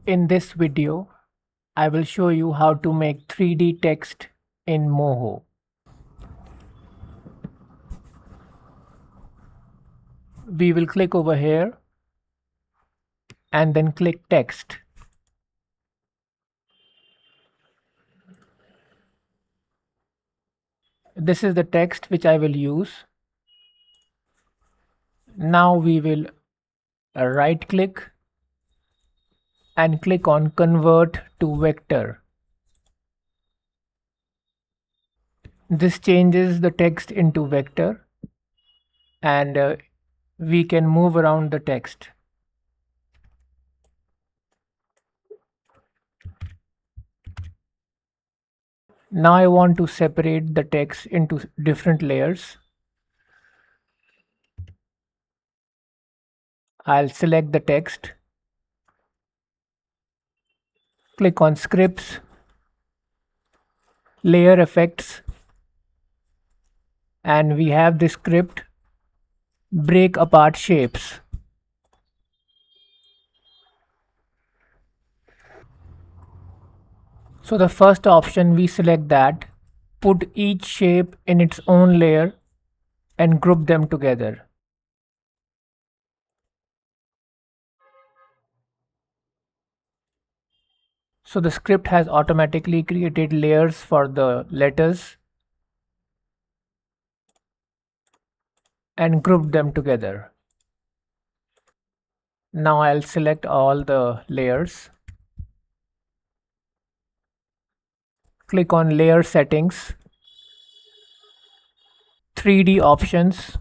In this video, I will show you how to make 3D text in Moho. We will click over here and then click text. This is the text which I will use. Now we will right click and click on convert to vector. This changes the text into vector and we can move around the text. Now I want to separate the text into different layers. I'll select the text, click on scripts, layer effects, and we have the script break apart shapes. So the first option, we select that, put each shape in its own layer and group them together. So the script has automatically created layers for the letters and grouped them together. Now I'll select all the layers. Click on layer settings, 3D options,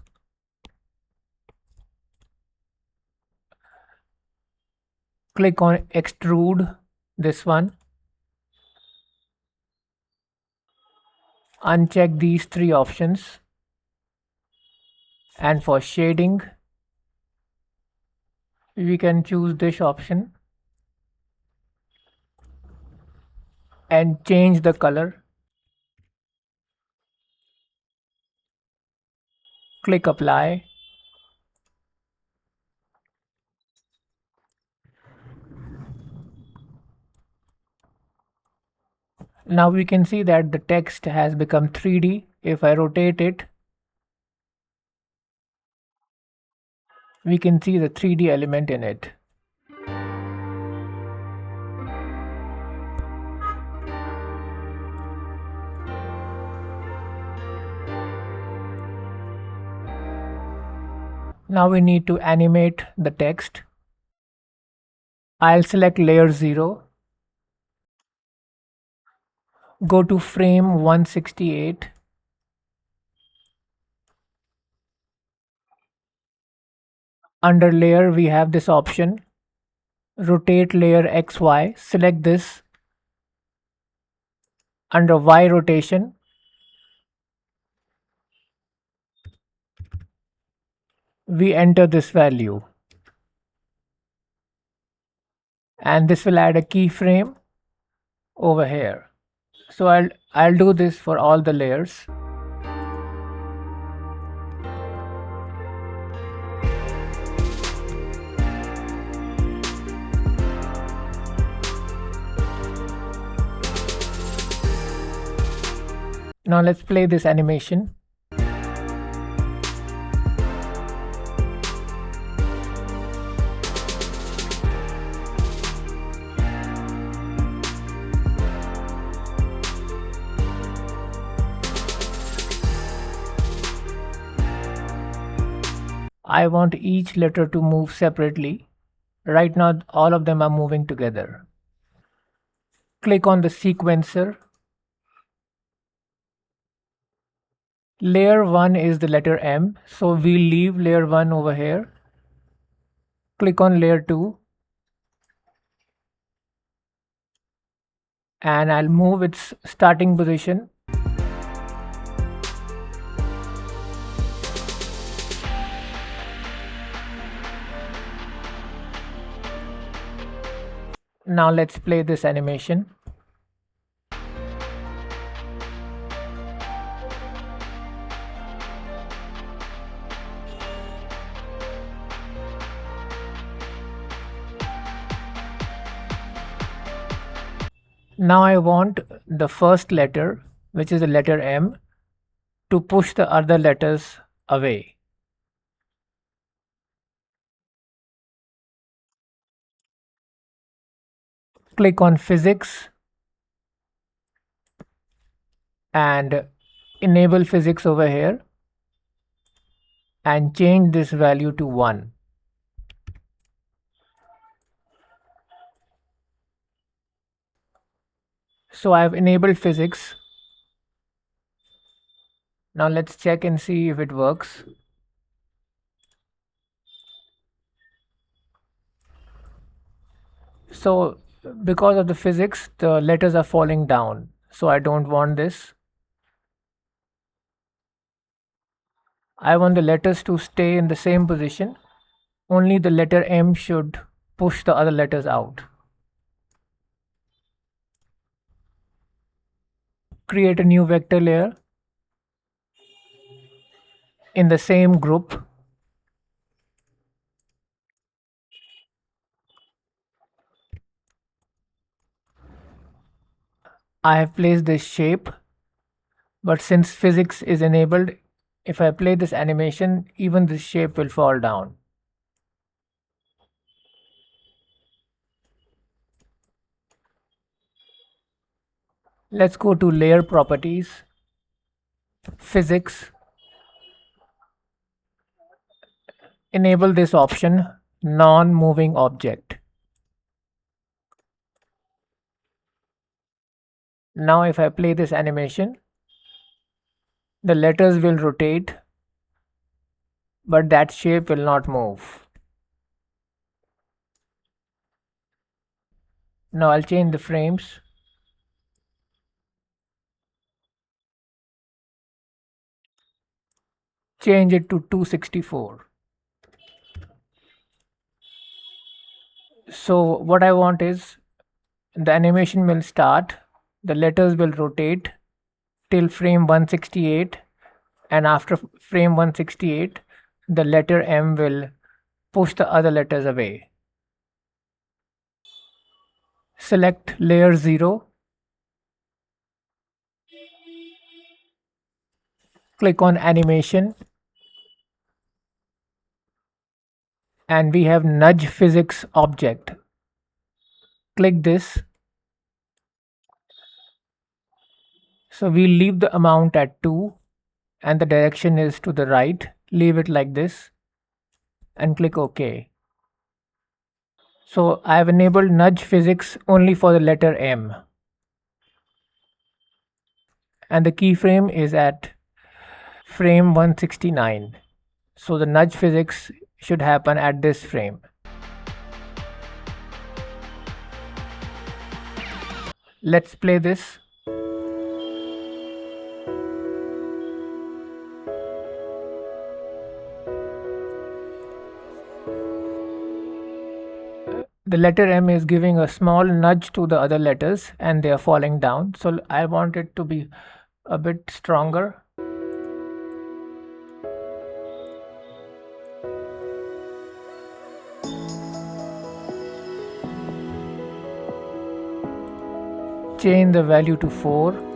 click on extrude, this one. Uncheck these three options, and for shading we can choose this option and change the color. Click apply. Now we can see that the text has become 3D. If I rotate it, we can see the 3D element in it. Now we need to animate the text. I'll select layer 0. Go to frame 168. Under layer we have this option, rotate layer XY. Select this. Under Y rotation, we enter this value, and this will add a keyframe over here. So I'll do this for all the layers. Now let's play this animation. I want each letter to move separately. Right now all of them are moving together. Click on the sequencer. Layer 1 is the letter M, so we'll leave layer 1 over here. Click on layer 2 and I'll move its starting position. Now let's play this animation. Now I want the first letter, which is the letter M, to push the other letters away. Click on Physics and enable Physics over here and change this value to 1. So I have enabled Physics. Now let's check and see if it works. So because of the physics, the letters are falling down. So I don't want this. I want the letters to stay in the same position. Only the letter M should push the other letters out. Create a new vector layer in the same group. I have placed this shape, but since physics is enabled, if I play this animation, even this shape will fall down. Let's go to layer properties, physics, enable this option, non-moving object. Now if I play this animation, the letters will rotate, but that shape will not move. Now I'll change the frames. Change it to 264. So what I want is the animation will start, the letters will rotate till frame 168, and after frame 168, the letter M will push the other letters away. Select layer 0. Click on animation. And we have nudge physics object. Click this. So we leave the amount at 2 and the direction is to the right. Leave it like this and click OK. So I have enabled nudge physics only for the letter M. And the keyframe is at frame 169. So the nudge physics should happen at this frame. Let's play this. The letter M is giving a small nudge to the other letters and they are falling down. So I want it to be a bit stronger. Change the value to 4.